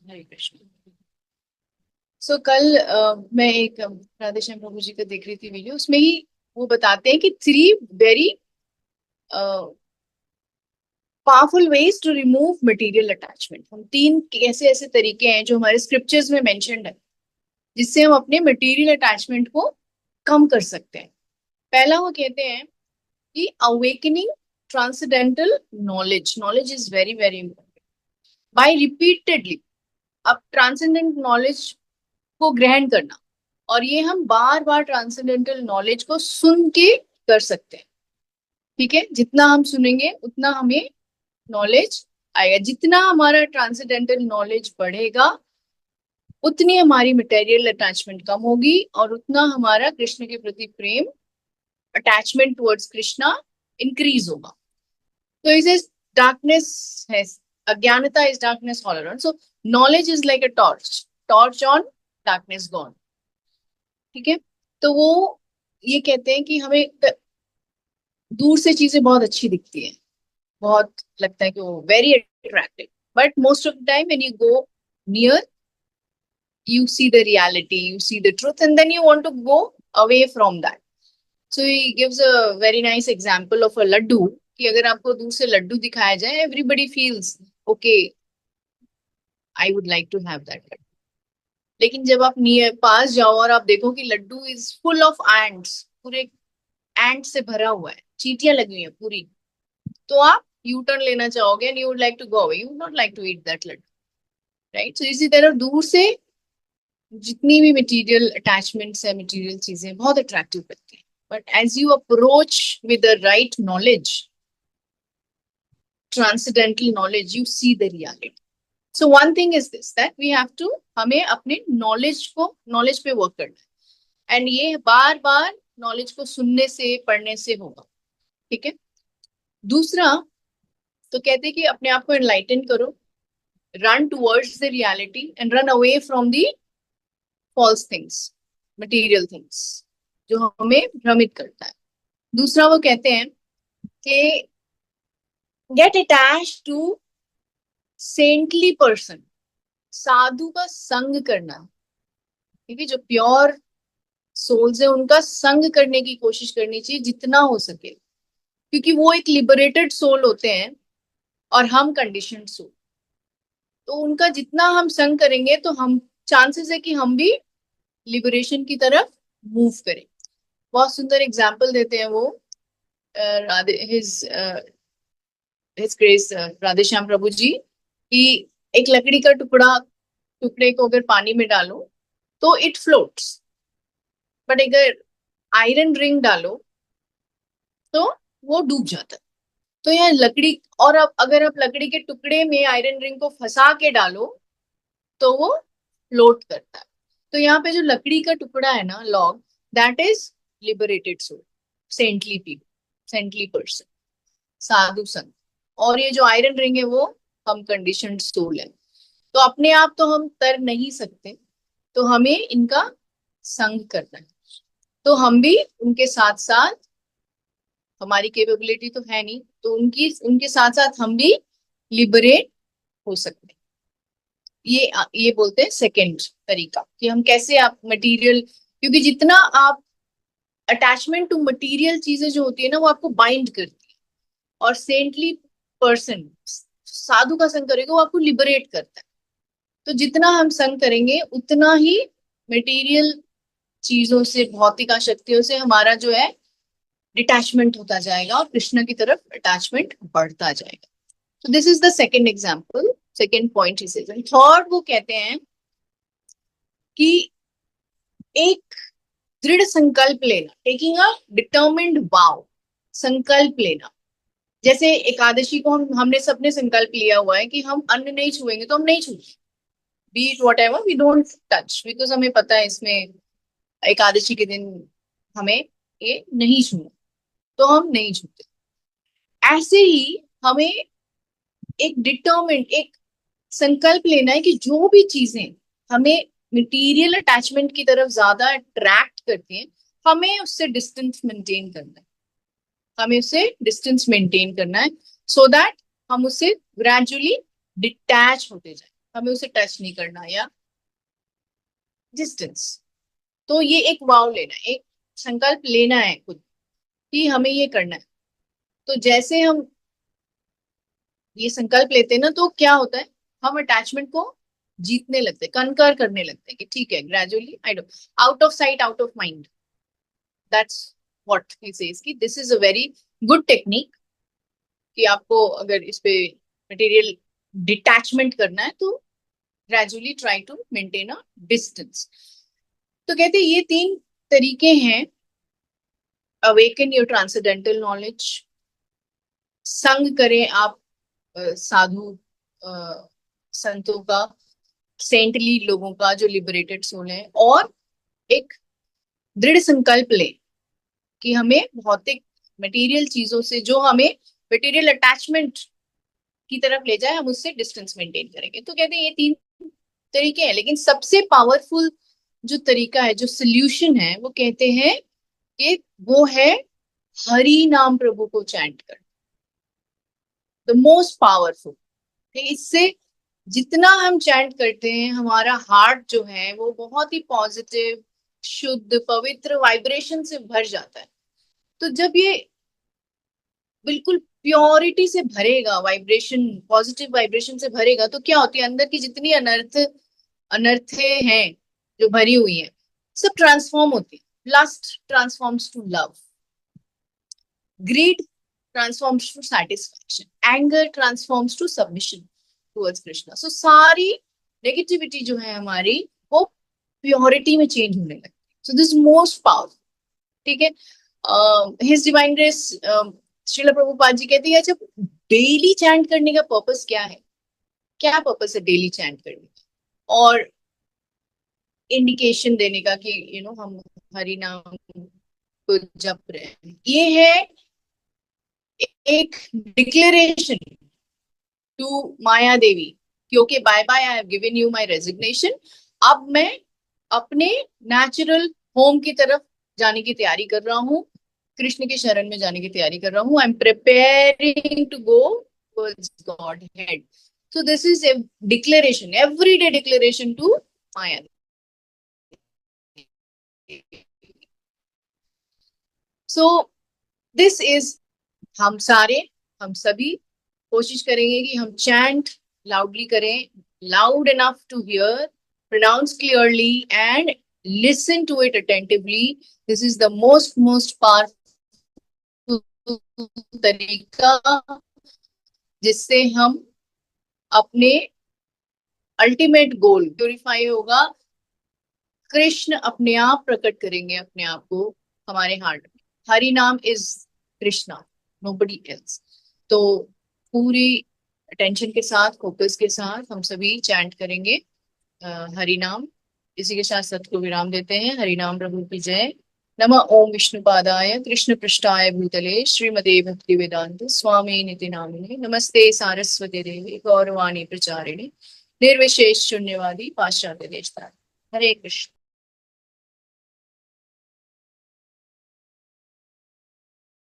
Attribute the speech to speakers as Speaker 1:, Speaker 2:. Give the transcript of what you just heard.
Speaker 1: हरे कृष्ण। कल मैं एक राधेश्याम प्रभु जी का देख रही थी वीडियो, उसमें ही वो बताते हैं कि three very powerful ways to remove material attachment. हम तीन कैसे ऐसे तरीके हैं जो हमारे स्क्रिप्चर्स में मेंशन्ड है, जिससे हम अपने मटेरियल अटैचमेंट को कम कर सकते हैं। पहला वो कहते हैं कि awakening transcendental knowledge. Knowledge is very very important. By repeatedly अब ट्रांसेंडेंट नॉलेज को ग्रहण करना, और ये हम बार बार ट्रांसेंडेंटल नॉलेज को सुन के कर सकते हैं। ठीक है, जितना हम सुनेंगे उतना हमें नॉलेज आएगा। जितना हमारा ट्रांसेंडेंटल नॉलेज बढ़ेगा उतनी हमारी मटेरियल अटैचमेंट कम होगी, और उतना हमारा कृष्ण के प्रति प्रेम, अटैचमेंट टुवर्ड्स कृष्णा इंक्रीज होगा। तो इसे डार्कनेस है, अज्ञानता is darkness all around, so knowledge is like a torch, torch on, darkness gone. ठीक है, तो वो ये कहते हैं कि हमें दूर से चीजें बहुत अच्छी दिखती हैं, बहुत लगता है कि वो very attractive, but most of the time when you go near, you see the reality, you see the truth, and then you want to go away from that. So he gives a very nice example of a laddu, कि अगर आपको दूर से लड्डू दिखाया जाए, everybody feels okay, I would like to have that laddu. लेकिन जब आप नियर पास जाओ और आप देखो कि laddu is full of ants, पूरे एंट से भरा हुआ है, चींटियां लगी हुई है पूरी, तो आप यू टर्न लेना चाहोगे and you would like to go away, you would not like to eat that laddu, right? So इसी तरह दूर से जितनी भी मटेरियल अटैचमेंट्स है, मटेरियल चीजें बहुत अट्रैक्टिव लगती हैं, but as you approach with the right knowledge, transcendental knowledge, you see the reality. So one thing is this, that we have to, हमें अपने नॉलेज पे वर्क करना है, एंड ये बार बार नॉलेज को सुनने से, पढ़ने से होगा. ठीक है, दूसरा तो कहते हैं कि अपने आप को एनलाइटन करो, run towards the reality and run away from the false things, material things जो हमें भ्रमित करता है. दूसरा वो कहते हैं कि get attach to saintly person, साधु का संग करना. ठीक है, जो प्योर सोल्स है उनका संग करने की कोशिश करनी चाहिए जितना हो सके, क्योंकि वो एक लिबरेटेड सोल होते हैं और हम कंडीशनड सोल. तो उनका जितना हम संग करेंगे तो हम, चांसेस है कि हम भी लिबरेशन की तरफ मूव करें. बहुत सुंदर एग्जाम्पल देते हैं वो, राधे हिज ग्रेस राधे श्याम प्रभु जी, कि एक लकड़ी का टुकड़े को अगर पानी में डालो तो इट फ्लोट्स, बट अगर आयरन रिंग डालो तो वो डूब जाता है. तो यह लकड़ी, और अब अगर आप लकड़ी के टुकड़े में आयरन रिंग को फंसा के डालो तो वो फ्लोट करता है. तो यहाँ पे जो लकड़ी का टुकड़ा है ना, log, that is liberated soul, saintly people, saintly person, साधु संत. और ये जो आयरन रिंग है वो हम कंडीशनड सोल है. तो अपने आप तो हम तर नहीं सकते, तो हमें इनका संग करना है. तो हम भी उनके साथ साथ, हमारी कैपेबिलिटी तो है नहीं, तो उनकी उनके साथ साथ हम भी लिबरेट हो सकते हैं. ये बोलते हैं सेकंड तरीका, कि हम कैसे आप मटेरियल, क्योंकि जितना आप अटैचमेंट टू मटेरियल चीजें जो होती है ना, वो आपको बाइंड करती है, और सेंटली पर्सन, साधु का संग करेगा वो आपको लिबरेट करता है. तो जितना हम संग करेंगे उतना ही मटेरियल चीजों से, भौतिक आसक्तियों से हमारा जो है डिटैचमेंट होता जाएगा, और कृष्ण की तरफ अटैचमेंट बढ़ता जाएगा. तो this is the second example, second point he. Third वो कहते हैं कि एक दृढ़ संकल्प लेना, टेकिंग अ डिटर्मिन्ड वाव, संकल्प लेना. जैसे एकादशी को हमने सबने संकल्प लिया हुआ है कि हम अन्न नहीं छुएंगे, तो हम नहीं छूएंगे, be it whatever, we don't touch, because हमें पता है इसमें एकादशी के दिन हमें ये नहीं छूना, तो हम नहीं छूते. ऐसे ही हमें एक डिटर्मिन्ड, एक संकल्प लेना है कि जो भी चीजें हमें मटेरियल अटैचमेंट की तरफ ज्यादा अट्रैक्ट करती हैं, हमें उससे डिस्टेंस मेंटेन करना है, हमें उससे डिस्टेंस मेंटेन करना है, सो दैट हम उससे ग्रेजुअली डिटैच होते जाए. हमें उसे टच नहीं करना, या डिस्टेंस। तो ये एक वाव लेना है, एक संकल्प लेना है खुद कि हमें ये करना है। तो जैसे हम ये संकल्प लेते हैं ना, तो क्या होता है, हम अटैचमेंट को जीतने लगते हैं, कनकर करने लगते हैं कि ठीक है, gradually I do, out of sight out of mind, that's what he says कि this is a very good technique, कि आपको अगर इस पे मटेरियल डिटैचमेंट करना है तो gradually try to maintain a distance. तो कहते हैं ये तीन तरीके हैं, अवेकन योर ट्रांसेंडेंटल नॉलेज, संग करें आप साधु संतों का, सेंटली लोगों का जो लिबरेटेड सोल है, और एक दृढ़ संकल्प लें कि हमें भौतिक मटेरियल चीजों से जो हमें मटेरियल अटैचमेंट की तरफ ले जाए, हम उससे डिस्टेंस मेंटेन करेंगे। तो कहते हैं ये तीन तरीके हैं, लेकिन सबसे पावरफुल जो तरीका है, जो सोल्यूशन है, वो कहते हैं कि वो है हरि नाम प्रभु को चैंट कर, द मोस्ट पावरफुल। इससे जितना हम चैंट करते हैं, हमारा हार्ट जो है वो बहुत ही पॉजिटिव, शुद्ध, पवित्र वाइब्रेशन से भर जाता है। तो जब ये बिल्कुल प्योरिटी से भरेगा, वाइब्रेशन, पॉजिटिव वाइब्रेशन से भरेगा, तो क्या होती है, अंदर की जितनी अनर्थे हैं जो भरी हुई है, सब ट्रांसफॉर्म होती है। Lust transforms to love, greed transforms to satisfaction, anger transforms to submission towards Krishna. So सारी नेगेटिविटी जो है हमारी, वो प्योरिटी में चेंज होने लगती है। सो दिस मोस्ट पावरफुल, ठीक है। His divine grace Shrila Prabhupada ji कहती है, जब डेली चैंट करने का पर्पस क्या है, क्या पर्पस है डेली चैंट करने का, और इंडिकेशन देने का कि हम हरि नाम को जप रहे हैं, ये है एक डिक्लेरेशन टू माया देवी, क्योंकि bye bye, I have given you my resignation. अब मैं अपने नेचुरल होम की तरफ जाने की तैयारी कर रहा हूँ, कृष्ण के शरण में जाने की तैयारी कर रहा हूँ। I am preparing to go towards godhead. So this is a declaration, everyday declaration to Maya. So this is, हम सभी कोशिश करेंगे कि हम चैंट लाउडली करें, loud enough to hear, pronounce clearly, and listen to it attentively. This is the most powerful तरीका जिससे हम अपने अल्टीमेट गोल प्योरीफाई होगा, कृष्ण अपने आप प्रकट करेंगे अपने आप को हमारे हार्ट में। हरि नाम इज कृष्णा, नोबडी एल्स। तो पूरी अटेंशन के साथ, फोकस के साथ हम सभी चैंट करेंगे हरि नाम। इसी के साथ सत को विराम देते हैं। हरि नाम प्रभु की जय। नमः ओम विष्णुपादाय कृष्ण पृष्ठाय भूतले श्रीमते भक्ति वेदांत स्वामी निति नामिने नमस्ते सारस्वती देवी गौरवाणी प्रचारिणे निर्विशेष शून्यवादी पाश्चात्य देशतारिणे। हरे कृष्ण।